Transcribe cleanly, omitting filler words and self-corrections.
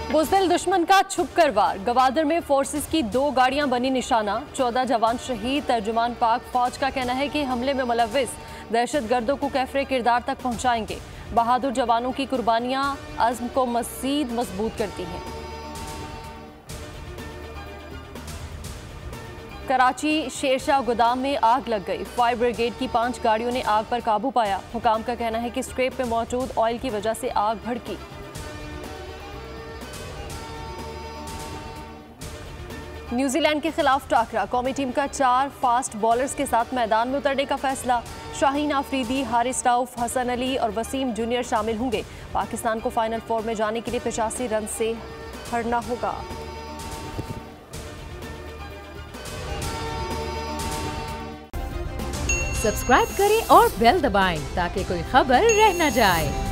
बुज़दिल दुश्मन का छुपकर वार। गवादर में फोर्सेस की 2 गाड़ियां बनी निशाना, 14 जवान शहीद। तर्जुमान पाक फौज का कहना है कि हमले में मुलव्विस दहशतगर्दों को कैफरे किरदार तक पहुंचाएंगे। बहादुर जवानों की कुर्बानियां अज़्म को मज़ीद मजबूत करती हैं। कराची शेरशाह गोदाम में आग लग गई। फायर ब्रिगेड की 5 गाड़ियों ने आग पर काबू पाया। हुकाम का कहना है कि स्क्रैप में मौजूद ऑयल की वजह से आग भड़की। न्यूजीलैंड के खिलाफ टाकरा। कौमी टीम का 4 फास्ट बॉलर्स के साथ मैदान में उतरने का फैसला। शाहीन आफरीदी, हारिस राउफ, हसन अली और वसीम जूनियर शामिल होंगे। पाकिस्तान को फाइनल 4 में जाने के लिए 85 रन से हारना होगा। सब्सक्राइब करें और बेल दबाएं ताकि कोई खबर रह न जाए।